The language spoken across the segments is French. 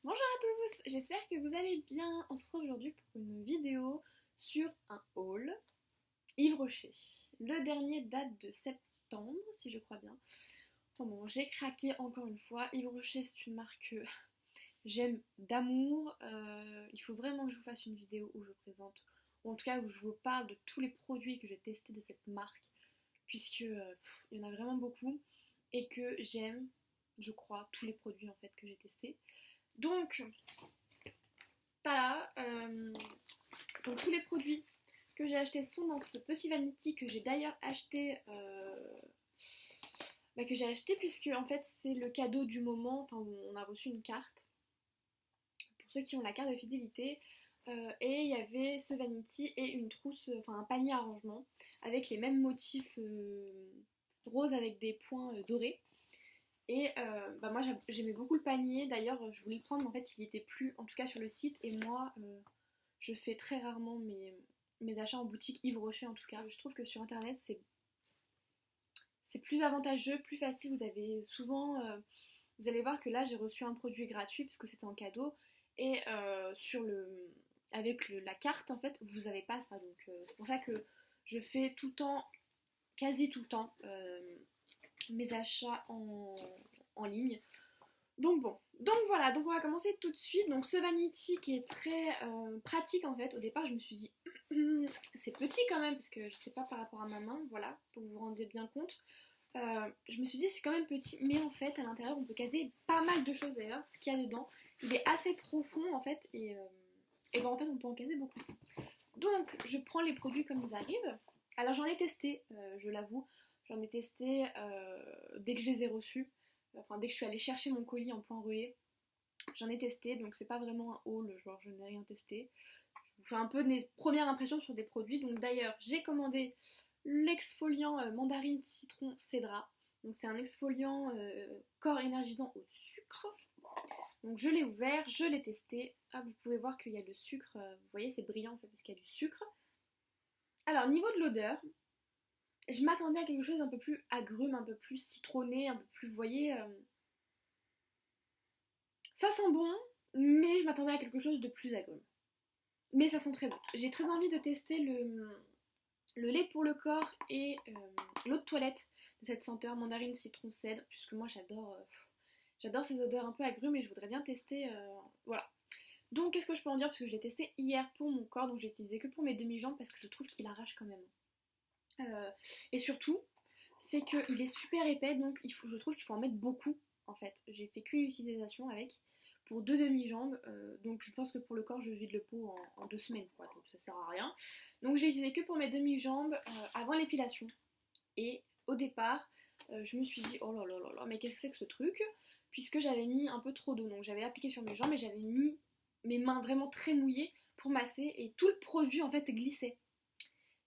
Bonjour à tous, j'espère que vous allez bien. On se retrouve aujourd'hui pour une vidéo sur un haul Yves Rocher. Le dernier date de septembre, si je crois bien. Bon, j'ai craqué encore une fois. Yves Rocher, c'est une marque que j'aime d'amour. Il faut vraiment que je vous fasse une vidéo où je présente, ou en tout cas où je vous parle de tous les produits que j'ai testés de cette marque, puisque il y en a vraiment beaucoup et que j'aime, je crois, tous les produits en fait que j'ai testés. Donc, voilà, donc tous les produits que j'ai achetés sont dans ce petit vanity que j'ai d'ailleurs acheté, puisque en fait c'est le cadeau du moment. Enfin, on a reçu une carte pour ceux qui ont la carte de fidélité. Et il y avait ce vanity et une trousse, enfin un panier à rangement avec les mêmes motifs roses avec des points dorés. Et moi j'aimais beaucoup le panier, d'ailleurs je voulais le prendre mais en fait il n'y était plus, en tout cas sur le site. Et moi je fais très rarement mes achats en boutique Yves Rocher en tout cas. Je trouve que sur internet c'est plus avantageux, plus facile. Vous avez souvent, vous allez voir que là j'ai reçu un produit gratuit parce que c'était en cadeau. Et avec la carte en fait vous n'avez pas ça. Donc c'est pour ça que je fais tout le temps, quasi tout le temps, mes achats en ligne. Donc bon, donc voilà, donc on va commencer tout de suite. Donc ce vanity qui est très pratique en fait. Au départ je me suis dit c'est petit quand même parce que je sais pas par rapport à ma main, voilà, pour que vous vous rendiez bien compte. Je me suis dit c'est quand même petit, mais en fait à l'intérieur on peut caser pas mal de choses d'ailleurs. Ce qu'il y a dedans, il est assez profond en fait et ben en fait on peut en caser beaucoup. Donc je prends les produits comme ils arrivent. Alors j'en ai testé, je l'avoue, j'en ai testé dès que je les ai reçus. Enfin, dès que je suis allée chercher mon colis en point relais, j'en ai testé, donc c'est pas vraiment un haul, genre je n'ai rien testé. Je vous fais un peu des premières impressions sur des produits. Donc d'ailleurs, j'ai commandé l'exfoliant mandarine citron cédra. Donc c'est un exfoliant corps énergisant au sucre. Donc je l'ai ouvert, je l'ai testé. Ah, vous pouvez voir qu'il y a le sucre, vous voyez c'est brillant en fait parce qu'il y a du sucre. Alors niveau de l'odeur, je m'attendais à quelque chose d'un peu plus agrume, un peu plus citronné, un peu plus, vous voyez, ça sent bon, mais je m'attendais à quelque chose de plus agrume. Mais ça sent très bon. J'ai très envie de tester le lait pour le corps et l'eau de toilette de cette senteur mandarine citron cèdre, puisque moi j'adore ces odeurs un peu agrumes et je voudrais bien tester. Voilà. Donc qu'est-ce que je peux en dire, parce que je l'ai testé hier pour mon corps, donc j'ai utilisé que pour mes demi-jambes parce que je trouve qu'il arrache quand même. Et surtout, c'est qu'il est super épais, donc je trouve qu'il faut en mettre beaucoup en fait. J'ai fait qu'une utilisation avec pour deux demi-jambes, donc je pense que pour le corps je vide le pot en 2 semaines quoi, donc ça sert à rien. Donc j'ai utilisé que pour mes demi-jambes avant l'épilation. Et au départ, je me suis dit oh là là là là, mais qu'est-ce que c'est que ce truc? Puisque j'avais mis un peu trop d'eau, donc j'avais appliqué sur mes jambes et j'avais mis mes mains vraiment très mouillées pour masser et tout le produit en fait glissait.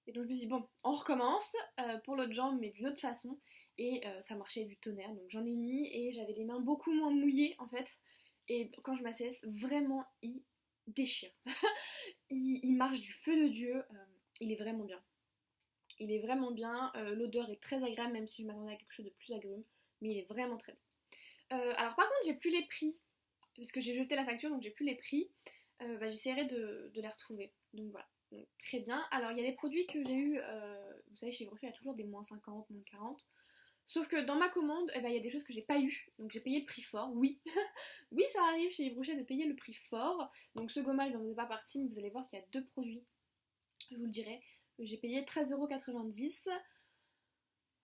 Et donc je me suis dit, bon, on recommence pour l'autre jambe, mais d'une autre façon. Et ça marchait du tonnerre. Donc j'en ai mis et j'avais les mains beaucoup moins mouillées en fait. Et quand je m'assesse, vraiment, il déchire. il marche du feu de Dieu. Il est vraiment bien. Il est vraiment bien. L'odeur est très agréable, même si je m'attendais à quelque chose de plus agrume. Mais il est vraiment très bien. Alors par contre, j'ai plus les prix. Parce que j'ai jeté la facture, donc j'ai plus les prix. J'essaierai de les retrouver. Donc voilà. Donc, très bien. Alors, il y a des produits que j'ai eu, vous savez, chez Rocher, il y a toujours des moins 50, moins 40. Sauf que dans ma commande, il y a des choses que j'ai pas eu. Donc, j'ai payé le prix fort, oui. Oui, ça arrive chez Yves Rocher de payer le prix fort. Donc, ce gommage n'en faisait pas partie, mais vous allez voir qu'il y a deux produits. Je vous le dirai. J'ai payé 13,90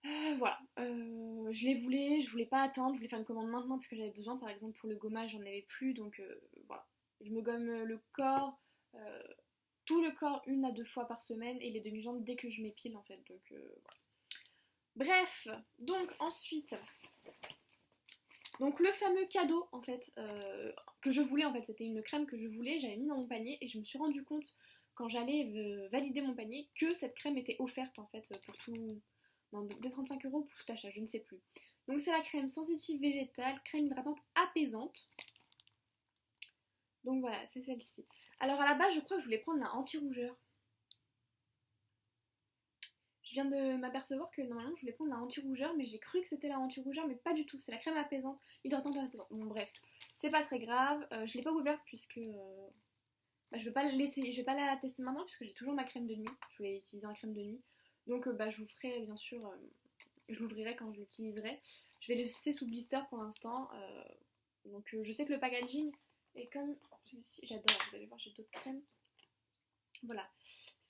€. Voilà. Je les voulais, je voulais pas attendre. Je voulais faire une commande maintenant parce que j'avais besoin. Par exemple, pour le gommage, j'en avais plus. Donc, voilà. Je me gomme le corps. euh, tout le corps 1 à 2 fois par semaine et les demi-jambes dès que je m'épile en fait. Donc voilà. Bref, donc ensuite, donc le fameux cadeau en fait que je voulais en fait, c'était une crème que je voulais, j'avais mis dans mon panier et je me suis rendu compte quand j'allais valider mon panier que cette crème était offerte en fait pour tout, non, des 35 € pour tout achat, je ne sais plus. Donc c'est la crème sensitive végétale, crème hydratante apaisante. Donc voilà, c'est celle-ci. Alors à la base, je crois que je voulais prendre la anti-rougeur. Je viens de m'apercevoir que normalement je voulais prendre la anti-rougeur, mais j'ai cru que c'était la anti-rougeur, mais pas du tout. C'est la crème apaisante, hydratante apaisante. Bon bref, c'est pas très grave. Je l'ai pas ouverte puisque bah, je vais pas le laisser, je vais pas la tester maintenant puisque j'ai toujours ma crème de nuit. Je voulais utiliser en crème de nuit. Donc bah, je vous ferai bien sûr, je l'ouvrirai quand je l'utiliserai. Je vais le laisser sous blister pour l'instant. Donc je sais que le packaging est comme celui-ci. J'adore, vous allez voir, j'ai d'autres crèmes. Voilà.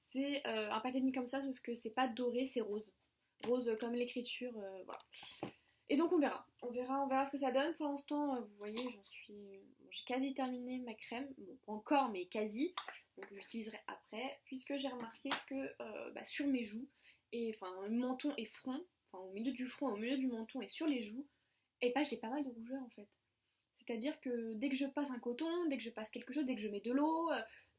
C'est un packaging comme ça, sauf que c'est pas doré, c'est rose. Rose comme l'écriture, voilà. Et donc on verra ce que ça donne. Pour l'instant, vous voyez, bon, j'ai quasi terminé ma crème. Bon, pas encore, mais quasi. Donc j'utiliserai après, puisque j'ai remarqué que bah, sur mes joues, et enfin menton et front, enfin au milieu du front, au milieu du menton et sur les joues, et bah j'ai pas mal de rougeur en fait. C'est-à-dire que dès que je passe un coton, dès que je passe quelque chose, dès que je mets de l'eau,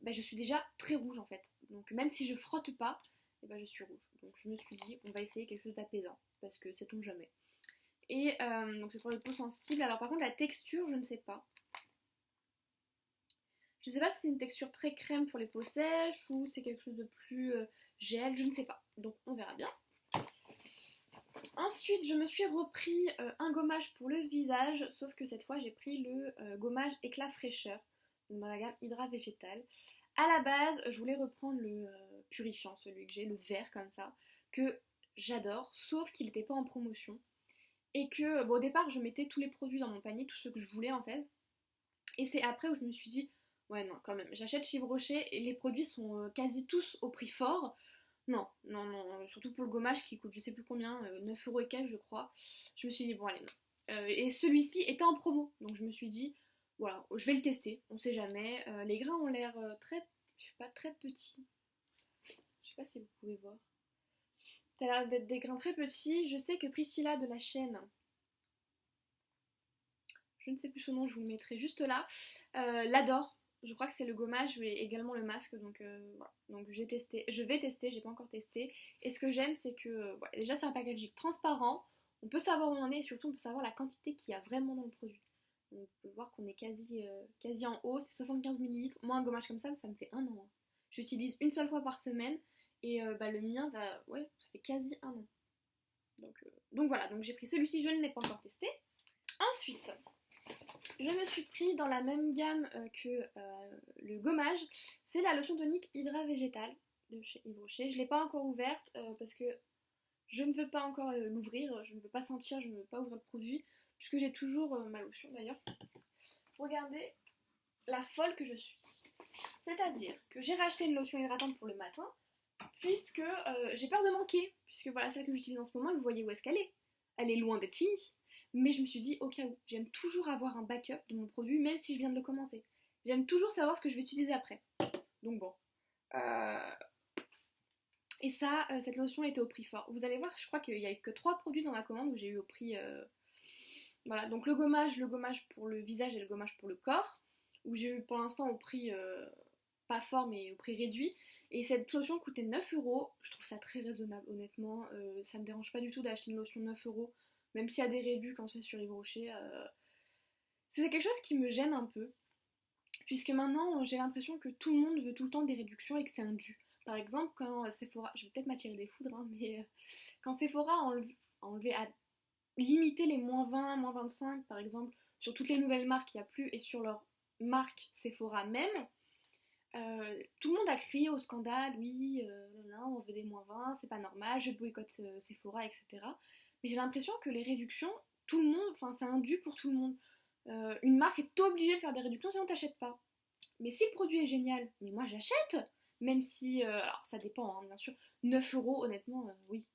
bah, je suis déjà très rouge en fait. Donc même si je frotte pas, et bah, je suis rouge. Donc je me suis dit, on va essayer quelque chose d'apaisant, parce que ça tombe jamais. Et donc c'est pour les peaux sensibles. Alors par contre la texture, je ne sais pas. Je ne sais pas si c'est une texture très crème pour les peaux sèches ou c'est quelque chose de plus gel, je ne sais pas. Donc on verra bien. Ensuite, je me suis repris un gommage pour le visage, sauf que cette fois j'ai pris le gommage éclat fraîcheur, donc dans la gamme Hydra Végétal. À la base, je voulais reprendre le purifiant, celui que j'ai, le vert comme ça, que j'adore, sauf qu'il n'était pas en promotion. Et que, bon, au départ, je mettais tous les produits dans mon panier, tout ce que je voulais en fait. Et c'est après où je me suis dit, ouais, non, quand même, j'achète chez Yves Rocher et les produits sont quasi tous au prix fort. Non, non, non, surtout pour le gommage qui coûte je sais plus combien, 9 € et quelques je crois. Je me suis dit, bon allez, non. Et celui-ci était en promo, donc je me suis dit, voilà, je vais le tester, on sait jamais. Les grains ont l'air très, je sais pas, très petits. Je sais pas si vous pouvez voir. Ça a l'air d'être des grains très petits. Je sais que Priscilla de la chaîne, je ne sais plus son nom, je vous le mettrai juste là, l'adore. Je crois que c'est le gommage et également le masque, donc voilà. Donc j'ai testé, je vais tester, j'ai pas encore testé. Et ce que j'aime, c'est que voilà, déjà c'est un packaging transparent, on peut savoir où on est et surtout on peut savoir la quantité qu'il y a vraiment dans le produit. Donc vous pouvez voir qu'on est quasi en haut, c'est 75 ml. Moi un gommage comme ça me fait un an. Hein. J'utilise une seule fois par semaine et bah, le mien, bah, ouais, ça fait quasi un an. Donc voilà, donc j'ai pris celui-ci, je ne l'ai pas encore testé. Ensuite, je me suis pris dans la même gamme que le gommage, c'est la lotion tonique Hydra Végétal de chez Yves Rocher. Je ne l'ai pas encore ouverte parce que je ne veux pas encore l'ouvrir, je ne veux pas sentir, je ne veux pas ouvrir le produit, puisque j'ai toujours ma lotion d'ailleurs. Regardez la folle que je suis. C'est-à-dire que j'ai racheté une lotion hydratante pour le matin, puisque j'ai peur de manquer, puisque voilà celle que j'utilise en ce moment, et vous voyez où est-ce qu'elle est. Elle est loin d'être finie. Mais je me suis dit, au cas où, j'aime toujours avoir un backup de mon produit, même si je viens de le commencer. J'aime toujours savoir ce que je vais utiliser après. Donc bon. Et ça, cette lotion était au prix fort. Vous allez voir, je crois qu'il n'y a eu que 3 produits dans ma commande où j'ai eu au prix... Voilà, donc le gommage pour le visage et le gommage pour le corps, où j'ai eu pour l'instant au prix pas fort mais au prix réduit. Et cette lotion coûtait 9 €. Je trouve ça très raisonnable, honnêtement. Ça me dérange pas du tout d'acheter une lotion 9 €. Même s'il y a des réduits quand c'est sur Yves Rocher, c'est quelque chose qui me gêne un peu, puisque maintenant j'ai l'impression que tout le monde veut tout le temps des réductions et que c'est un dû. Par exemple, quand Sephora, je vais peut-être m'attirer des foudres, hein, mais quand Sephora a limité les -20, -25 par exemple, sur toutes les nouvelles marques qu'il n'y a plus et sur leur marque Sephora même, tout le monde a crié au scandale, oui, là, on veut des -20, c'est pas normal, je boycotte Sephora, etc. Mais j'ai l'impression que les réductions, tout le monde, enfin c'est un dû pour tout le monde. Une marque est obligée de faire des réductions sinon t'achètes pas. Mais si le produit est génial, mais moi j'achète. Même si, alors ça dépend hein, bien sûr, 9 € honnêtement, oui,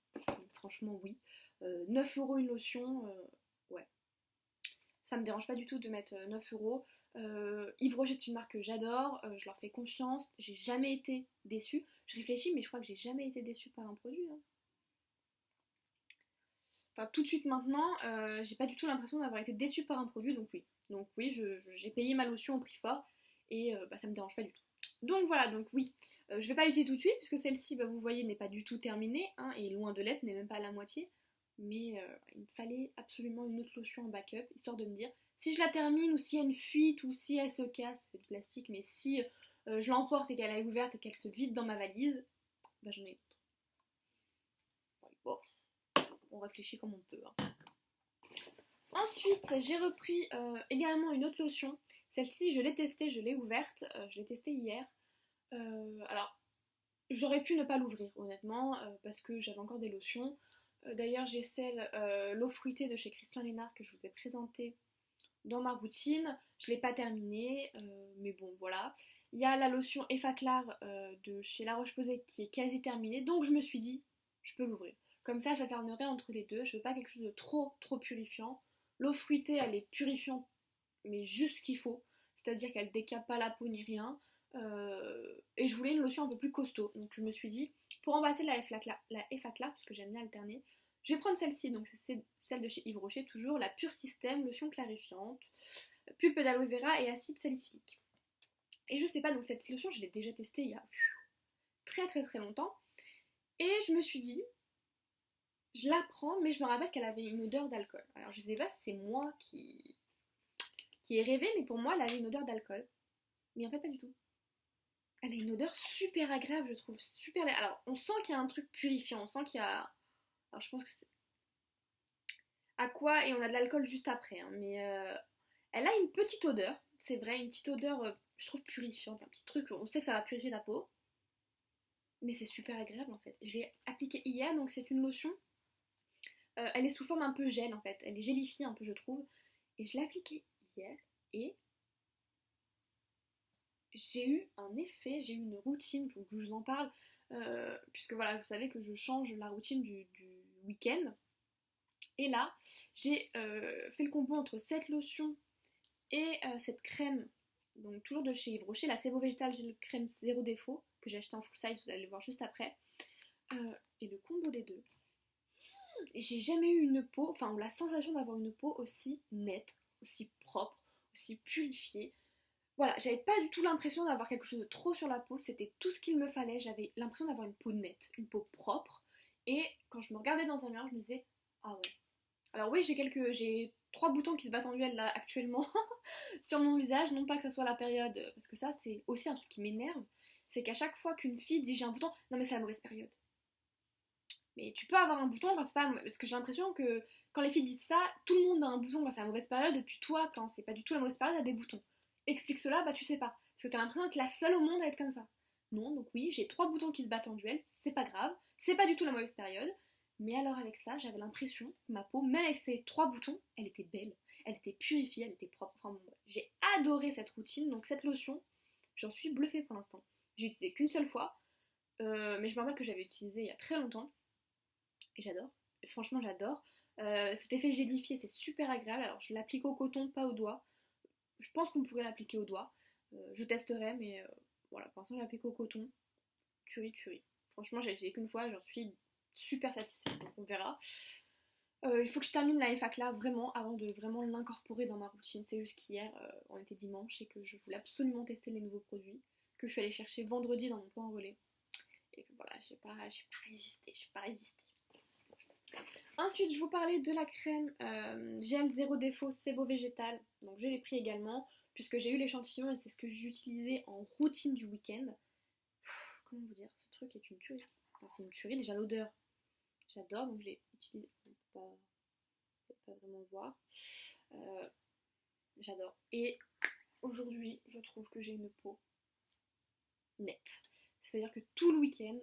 franchement oui. 9 € une lotion, ouais. Ça me dérange pas du tout de mettre 9 €. Yves Rocher est une marque que j'adore, je leur fais confiance, j'ai jamais été déçue. Je réfléchis mais je crois que j'ai jamais été déçue par un produit. Hein. Enfin tout de suite maintenant, j'ai pas du tout l'impression d'avoir été déçue par un produit, donc oui. Donc oui, j'ai payé ma lotion au prix fort et bah, ça me dérange pas du tout. Donc voilà, donc oui, je vais pas l'utiliser tout de suite puisque celle-ci, bah, vous voyez, n'est pas du tout terminée hein, et loin de l'être, n'est même pas à la moitié. Mais il me fallait absolument une autre lotion en backup, histoire de me dire, si je la termine ou s'il y a une fuite ou si elle se casse, c'est du plastique, mais si je l'emporte et qu'elle est ouverte et qu'elle se vide dans ma valise, bah j'en ai une autre. on réfléchit comme on peut. Hein. Ensuite, j'ai repris également une autre lotion. Celle-ci, je l'ai testée, je l'ai ouverte, je l'ai testée hier. Alors, j'aurais pu ne pas l'ouvrir, honnêtement, parce que j'avais encore des lotions. D'ailleurs, j'ai celle l'eau fruitée de chez Christian Lénard que je vous ai présentée dans ma routine. Je ne l'ai pas terminée, mais bon, voilà. Il y a la lotion Effaclar de chez La Roche-Posay qui est quasi terminée, donc je me suis dit, je peux l'ouvrir. Comme ça, j'alternerai entre les deux. Je veux pas quelque chose de trop purifiant. L'eau fruitée, elle est purifiante, mais juste ce qu'il faut. C'est-à-dire qu'elle décape pas la peau ni rien. Et je voulais une lotion un peu plus costaud. Donc je me suis dit, pour remplacer la Effaclar, puisque j'aime bien alterner, je vais prendre celle-ci. Donc c'est celle de chez Yves Rocher, toujours la Pure Système, lotion clarifiante, pulpe d'aloe vera et acide salicylique. Et je sais pas, donc cette lotion, je l'ai déjà testée il y a très longtemps. Et je me suis dit, je la prends, mais je me rappelle qu'elle avait une odeur d'alcool. Alors je sais pas si c'est moi qui ai rêvé, mais pour moi, elle avait une odeur d'alcool. Mais en fait, pas du tout. Elle a une odeur super agréable, je trouve. Super. Alors, on sent qu'il y a un truc purifiant. On sent qu'il y a. Alors, je pense que c'est. Aqua et on a de l'alcool juste après. Hein, mais elle a une petite odeur. C'est vrai, une petite odeur, je trouve purifiante. Un petit truc, on sait que ça va purifier ta peau. Mais c'est super agréable en fait. Je l'ai appliquée hier, donc c'est une lotion. Elle est sous forme un peu gel en fait. Elle est gélifiée un peu, je trouve. Et je l'ai appliquée hier et j'ai eu un effet, j'ai eu une routine, faut que je vous en parle, puisque voilà, vous savez que je change la routine du week-end. Et là, j'ai fait le combo entre cette lotion et cette crème, donc toujours de chez Yves Rocher, la Sebo Végétal Gel Crème Zéro Défaut, que j'ai acheté en full size, vous allez le voir juste après. Et le combo des deux, j'ai jamais eu une peau, enfin la sensation d'avoir une peau aussi nette, aussi propre, aussi purifiée. Voilà, j'avais pas du tout l'impression d'avoir quelque chose de trop sur la peau, c'était tout ce qu'il me fallait, j'avais l'impression d'avoir une peau nette, une peau propre, et quand je me regardais dans un miroir, je me disais, ah ouais. Alors oui, j'ai 3 boutons qui se battent en duel là actuellement sur mon visage, non pas que ça soit la période, parce que ça c'est aussi un truc qui m'énerve, c'est qu'à chaque fois qu'une fille dit j'ai un bouton, non mais c'est la mauvaise période. Mais tu peux avoir un bouton quand c'est pas. Parce que j'ai l'impression que quand les filles disent ça, tout le monde a un bouton quand c'est la mauvaise période, et puis toi, quand c'est pas du tout la mauvaise période, t'as des boutons. Explique cela, bah tu sais pas. Parce que t'as l'impression d'être la seule au monde à être comme ça. Non, donc oui, j'ai 3 boutons qui se battent en duel, c'est pas grave, c'est pas du tout la mauvaise période. Mais alors avec ça, j'avais l'impression que ma peau, même avec ces 3 boutons, elle était belle, elle était purifiée, elle était propre. Enfin bon, j'ai adoré cette routine, donc cette lotion, j'en suis bluffée pour l'instant. J'ai utilisé qu'une seule fois, mais je me rappelle que j'avais utilisé il y a très longtemps. Et j'adore, franchement j'adore. Cet effet gélifié c'est super agréable, alors je l'applique au coton, pas au doigt. Je pense qu'on pourrait l'appliquer au doigt, je testerai mais voilà, pour l'instant je l'applique au coton. Tuerie. Franchement j'ai utilisé qu'une fois, j'en suis super satisfaite, donc on verra. Il faut que je termine la FAC là vraiment avant de vraiment l'incorporer dans ma routine. C'est juste qu'hier on était dimanche et que je voulais absolument tester les nouveaux produits que je suis allée chercher vendredi dans mon point relais. Et voilà, j'ai pas résisté. Ensuite, je vous parlais de la crème gel zéro défaut Sebo Végétal. Donc je l'ai pris également, puisque j'ai eu l'échantillon et c'est ce que j'utilisais en routine du week-end. Comment vous dire, ce truc est une tuerie. Enfin, c'est une tuerie, déjà l'odeur. J'adore, donc je l'ai utilisé. On peut pas vraiment voir. J'adore. Et aujourd'hui, je trouve que j'ai une peau nette. C'est-à-dire que tout le week-end,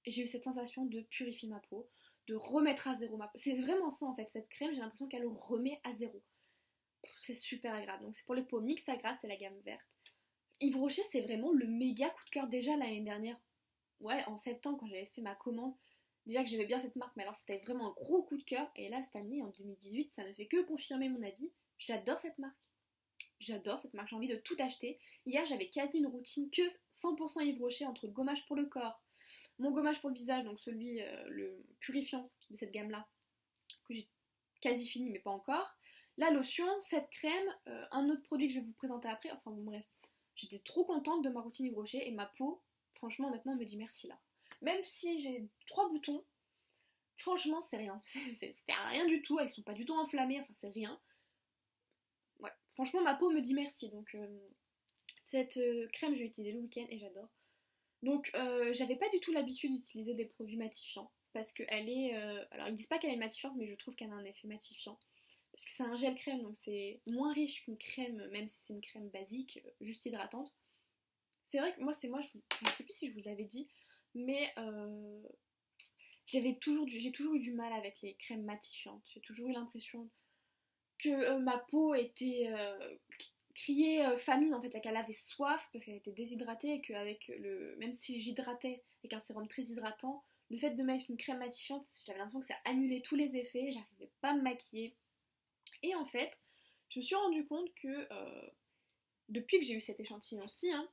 j'ai eu cette sensation de purifier ma peau, de remettre à zéro ma peau. C'est vraiment ça en fait, cette crème, j'ai l'impression qu'elle le remet à zéro. C'est super agréable. Donc c'est pour les peaux mixtes à grasse, c'est la gamme verte. Yves Rocher, c'est vraiment le méga coup de cœur déjà l'année dernière. Ouais, en septembre quand j'avais fait ma commande, déjà que j'aimais bien cette marque, mais alors c'était vraiment un gros coup de cœur. Et là, cette année, en 2018, ça ne fait que confirmer mon avis. J'adore cette marque. J'ai envie de tout acheter. Hier, j'avais quasi une routine que 100% Yves Rocher entre le gommage pour le corps, mon gommage pour le visage, donc celui, le purifiant de cette gamme-là, que j'ai quasi fini mais pas encore. La lotion, cette crème, un autre produit que je vais vous présenter après, enfin bon bref. J'étais trop contente de ma routine Yves Rocher et ma peau, franchement honnêtement, me dit merci là. Même si j'ai 3 boutons, franchement c'est rien. C'était rien du tout, elles sont pas du tout enflammées, enfin c'est rien. Ouais, franchement ma peau me dit merci, donc cette crème je l'ai utilisée le week-end et j'adore. Donc j'avais pas du tout l'habitude d'utiliser des produits matifiants. parce qu'elle est... alors ils disent pas qu'elle est matifiante, mais je trouve qu'elle a un effet matifiant. Parce que c'est un gel crème, donc c'est moins riche qu'une crème, même si c'est une crème basique, juste hydratante. C'est vrai que moi, je sais plus si je vous l'avais dit, mais j'ai toujours eu du mal avec les crèmes matifiantes. J'ai toujours eu l'impression que ma peau était criait famine en fait, qu'elle avait soif parce qu'elle était déshydratée et qu'avec même si j'hydratais avec un sérum très hydratant, le fait de mettre une crème matifiante, j'avais l'impression que ça annulait tous les effets, j'arrivais pas à me maquiller. Et en fait, je me suis rendu compte que depuis que j'ai eu cet échantillon-ci, hein,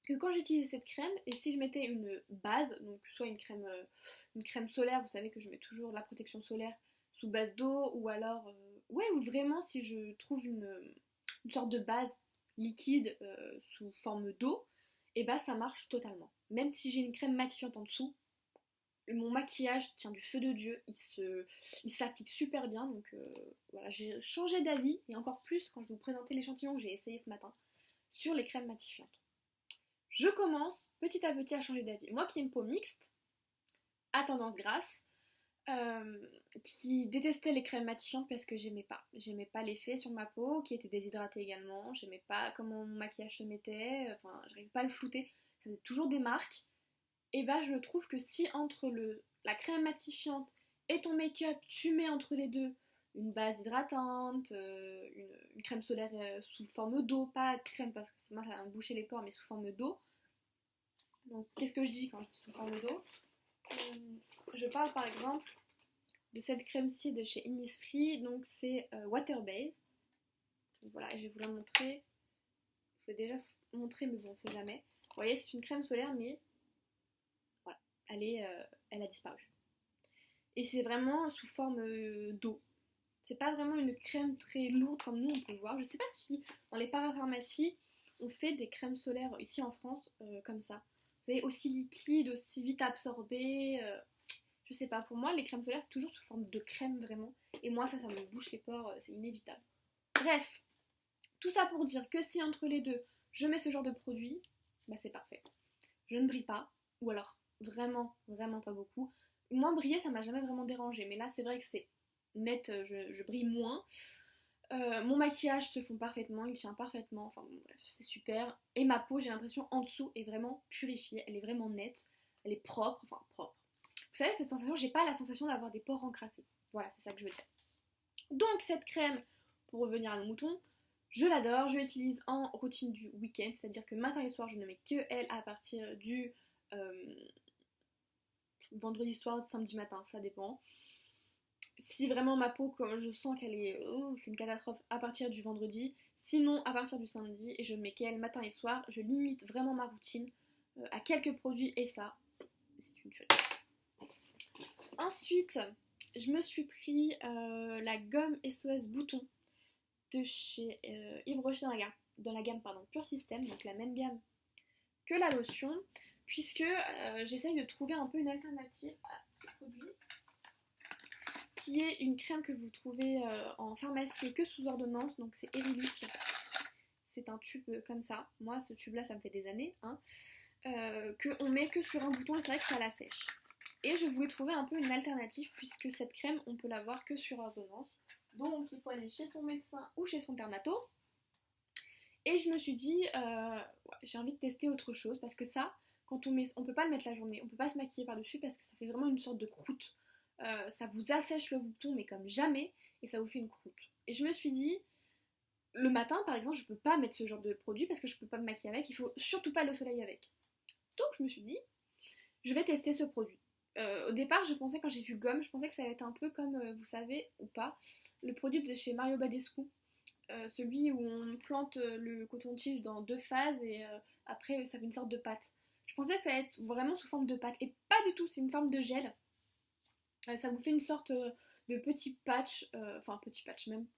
que quand j'utilisais cette crème, et si je mettais une base, donc soit une crème solaire, vous savez que je mets toujours la protection solaire sous base d'eau, ou alors, ouais, ou vraiment si je trouve une sorte de base liquide sous forme d'eau, et bah ça marche totalement. Même si j'ai une crème matifiante en dessous, mon maquillage tient du feu de Dieu, il s'applique super bien, donc voilà, j'ai changé d'avis, et encore plus quand je vais vous présenter l'échantillon que j'ai essayé ce matin, sur les crèmes matifiantes. Je commence petit à petit à changer d'avis. Moi qui ai une peau mixte, à tendance grasse, qui détestait les crèmes matifiantes parce que j'aimais pas. J'aimais pas l'effet sur ma peau, qui était déshydratée également, j'aimais pas comment mon maquillage se mettait, enfin j'arrivais pas à le flouter, ça faisait toujours des marques. Et bah je trouve que si entre la crème matifiante et ton make-up, tu mets entre les deux une base hydratante, une crème solaire sous forme d'eau, pas de crème parce que moi ça va me boucher les pores, mais sous forme d'eau. Donc qu'est-ce que je dis quand je dis sous forme d'eau? Je parle par exemple de cette crème-ci de chez Innisfree, donc c'est Water Base. Donc voilà, je vais vous la montrer. Je l'ai déjà montré, mais bon, on sait jamais. Vous voyez, c'est une crème solaire, mais voilà, elle a disparu. Et c'est vraiment sous forme d'eau. C'est pas vraiment une crème très lourde comme nous on peut le voir. Je sais pas si dans les parapharmacies on fait des crèmes solaires ici en France comme ça. Vous savez, aussi liquide, aussi vite absorbé. Je sais pas, pour moi les crèmes solaires c'est toujours sous forme de crème vraiment. Et moi ça me bouche les pores, c'est inévitable. Bref, tout ça pour dire que si entre les deux je mets ce genre de produit, bah c'est parfait. Je ne brille pas, ou alors vraiment, vraiment pas beaucoup. Moi briller ça m'a jamais vraiment dérangé, mais là c'est vrai que c'est net, je brille moins. Mon maquillage se fond parfaitement, il tient parfaitement, enfin bon, bref, c'est super. Et ma peau, j'ai l'impression en dessous est vraiment purifiée, elle est vraiment nette, elle est propre, enfin propre. Vous savez, cette sensation, j'ai pas la sensation d'avoir des pores encrassés. Voilà, c'est ça que je veux dire. Donc cette crème, pour revenir à nos moutons, je l'adore, je l'utilise en routine du week-end, c'est-à-dire que matin et soir, je ne mets que elle à partir du vendredi soir, samedi matin, ça dépend. Si vraiment ma peau, quand je sens qu'elle est c'est une catastrophe, à partir du vendredi, sinon à partir du samedi, et je mets qu'elle matin et soir, je limite vraiment ma routine à quelques produits et ça, c'est une tuerie. Ensuite, je me suis pris la gomme SOS Bouton de chez Yves Rocher dans la gamme Pure System, donc la même gamme que la lotion, puisque j'essaye de trouver un peu une alternative à ce produit, qui est une crème que vous trouvez en pharmacie et que sous ordonnance, donc c'est Erilic. C'est un tube comme ça. Moi, ce tube-là, ça me fait des années, hein, qu'on met que sur un bouton et c'est vrai que ça la sèche. Et je voulais trouver un peu une alternative puisque cette crème, on peut l'avoir que sur ordonnance. Donc, il faut aller chez son médecin ou chez son dermato. Et je me suis dit, j'ai envie de tester autre chose parce que ça, quand on peut pas le mettre la journée, on peut pas se maquiller par-dessus parce que ça fait vraiment une sorte de croûte. Ça vous assèche le bouton mais comme jamais et ça vous fait une croûte. Et je me suis dit, le matin par exemple je peux pas mettre ce genre de produit parce que je peux pas me maquiller avec, il faut surtout pas le soleil avec. Donc je me suis dit, je vais tester ce produit. Au départ je pensais quand j'ai vu gomme, je pensais que ça allait être un peu comme, vous savez ou pas, le produit de chez Mario Badescu. Celui où on plante le coton-tige dans 2 phases et après ça fait une sorte de pâte. Je pensais que ça allait être vraiment sous forme de pâte et pas du tout, c'est une forme de gel. Ça vous fait une sorte de petit patch, enfin petit patch même.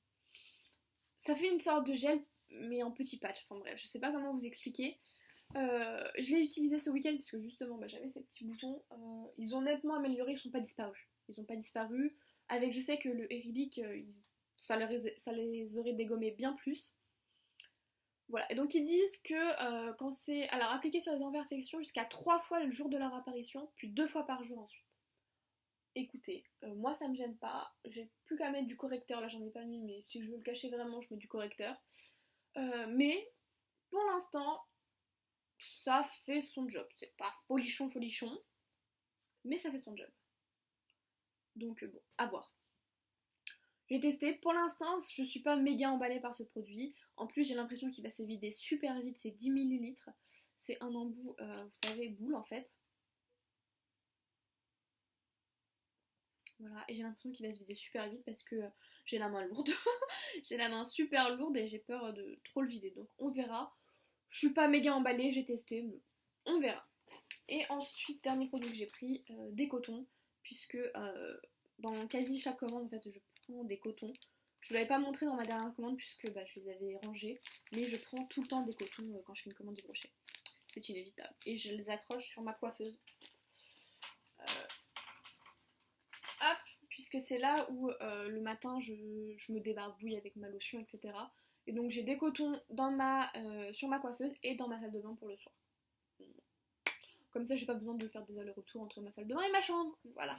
Ça fait une sorte de gel mais en petit patch, enfin bref, je sais pas comment vous expliquer. Je l'ai utilisé ce week-end parce que justement j'avais ces petits boutons. Ils ont nettement amélioré, ils sont pas disparus. Ils ont pas disparu. Avec, je sais que le Erilic, ça les aurait dégommés bien plus. Voilà, et donc ils disent que quand c'est alors, appliqué sur les imperfections jusqu'à 3 fois le jour de leur apparition, puis 2 fois par jour ensuite. Écoutez, moi ça me gêne pas, j'ai plus qu'à mettre du correcteur, là j'en ai pas mis, mais si je veux le cacher vraiment, je mets du correcteur. Mais pour l'instant, ça fait son job. C'est pas folichon folichon, mais ça fait son job. Donc bon, à voir. J'ai testé, pour l'instant je suis pas méga emballée par ce produit. En plus j'ai l'impression qu'il va se vider super vite, c'est 10 millilitres. C'est un embout, vous savez, boule en fait. Voilà, et j'ai l'impression qu'il va se vider super vite parce que j'ai la main lourde. J'ai la main super lourde et j'ai peur de trop le vider. Donc on verra. Je suis pas méga emballée, j'ai testé, mais on verra. Et ensuite, dernier produit que j'ai pris, des cotons, puisque dans quasi chaque commande, en fait, je prends des cotons. Je ne l'avais pas montré dans ma dernière commande puisque bah, je les avais rangés, mais je prends tout le temps des cotons quand je fais une commande Yves Rocher. C'est inévitable. Et je les accroche sur ma coiffeuse. Hop, puisque c'est là où le matin je me débarbouille avec ma lotion, etc. Et donc j'ai des cotons sur ma coiffeuse et dans ma salle de bain pour le soir. Comme ça, j'ai pas besoin de faire des allers-retours entre ma salle de bain et ma chambre. Voilà.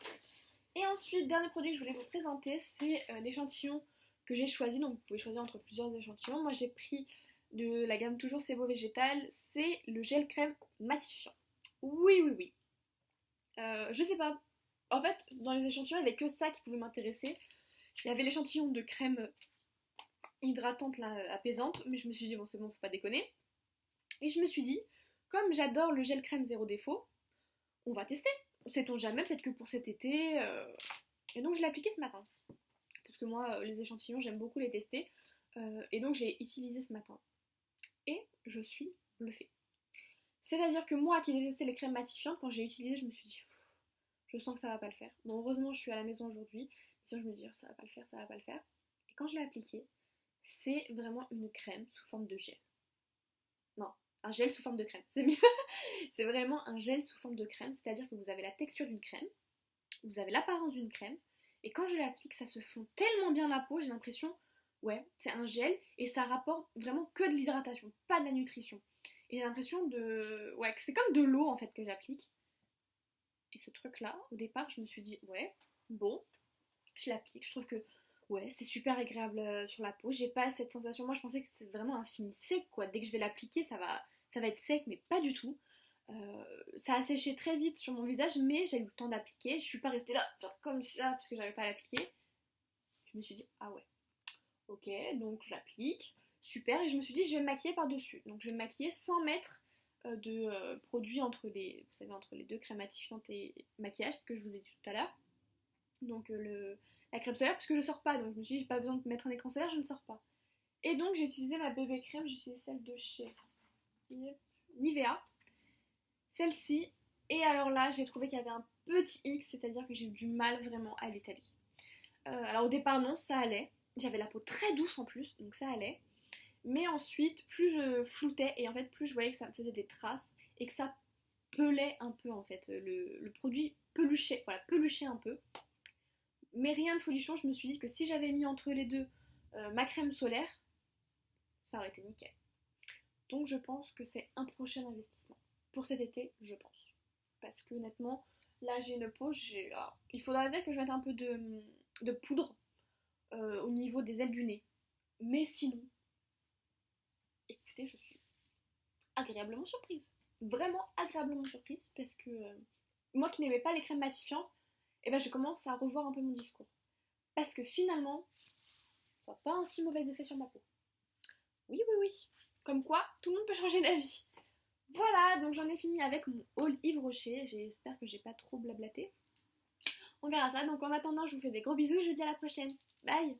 Et ensuite, dernier produit que je voulais vous présenter, c'est l'échantillon que j'ai choisi. Donc vous pouvez choisir entre plusieurs échantillons. Moi j'ai pris de la gamme toujours Sebo Végétal. C'est le gel crème matifiant. Oui, oui, oui. Je sais pas. En fait, dans les échantillons, il n'y avait que ça qui pouvait m'intéresser. Il y avait l'échantillon de crème hydratante là, apaisante, mais je me suis dit, bon, c'est bon, faut pas déconner. Et je me suis dit, comme j'adore le gel crème zéro défaut, on va tester. Sait-on jamais, peut-être que pour cet été. Et donc je l'ai appliqué ce matin. Parce que moi, les échantillons, j'aime beaucoup les tester. Et donc j'ai utilisé ce matin. Et je suis bluffée. C'est-à-dire que moi qui détestais les crèmes matifiantes, quand j'ai utilisé, je me suis dit, je sens que ça va pas le faire. Bon, heureusement, je suis à la maison aujourd'hui. Sinon, je me dis, ça va pas le faire, ça va pas le faire. Et quand je l'ai appliqué, c'est vraiment une crème sous forme de gel. Non, un gel sous forme de crème, c'est mieux. C'est vraiment un gel sous forme de crème, c'est-à-dire que vous avez la texture d'une crème, vous avez l'apparence d'une crème, et quand je l'applique, ça se fond tellement bien la peau, j'ai l'impression, ouais, c'est un gel, et ça rapporte vraiment que de l'hydratation, pas de la nutrition. Et j'ai l'impression ouais, que c'est comme de l'eau en fait que j'applique. Et ce truc-là, au départ, je me suis dit, ouais, bon, je l'applique, je trouve que ouais, c'est super agréable sur la peau. J'ai pas cette sensation. Moi, je pensais que c'est vraiment un fini sec, quoi. Dès que je vais l'appliquer, ça va être sec, mais pas du tout. Ça a séché très vite sur mon visage, mais j'ai eu le temps d'appliquer. Je suis pas restée là, comme ça, parce que j'avais pas à l'appliquer. Je me suis dit, ah ouais, ok, donc je l'applique. Super, et je me suis dit, je vais me maquiller par-dessus. Donc je vais me maquiller sans mettre de produits vous savez, entre les deux, crème matifiante et maquillage, ce que je vous ai dit tout à l'heure. Donc la crème solaire, parce que je sors pas, donc je me suis dit j'ai pas besoin de mettre un écran solaire, je ne sors pas. Et donc j'ai utilisé ma bébé crème, j'ai utilisé celle de chez Nivea, celle-ci, et alors là j'ai trouvé qu'il y avait un petit X, c'est-à-dire que j'ai eu du mal vraiment à l'étaler. Alors au départ non, ça allait, j'avais la peau très douce en plus, donc ça allait, mais ensuite plus je floutais et en fait plus je voyais que ça me faisait des traces et que ça pelait un peu en fait, le produit peluchait, voilà, peluchait un peu. Mais rien de folichon, je me suis dit que si j'avais mis entre les deux ma crème solaire, ça aurait été nickel. Donc je pense que c'est un prochain investissement. Pour cet été, je pense. Parce que honnêtement, là j'ai une peau, alors, il faudrait dire que je mette un peu de poudre au niveau des ailes du nez. Mais sinon, écoutez, je suis agréablement surprise. Vraiment agréablement surprise parce que moi qui n'aimais pas les crèmes matifiantes, eh ben, je commence à revoir un peu mon discours. Parce que finalement, ça n'a pas un si mauvais effet sur ma peau. Oui, oui, oui. Comme quoi, tout le monde peut changer d'avis. Voilà, donc j'en ai fini avec mon haul Yves Rocher. J'espère que j'ai pas trop blablaté. On verra ça. Donc en attendant, je vous fais des gros bisous et je vous dis à la prochaine. Bye!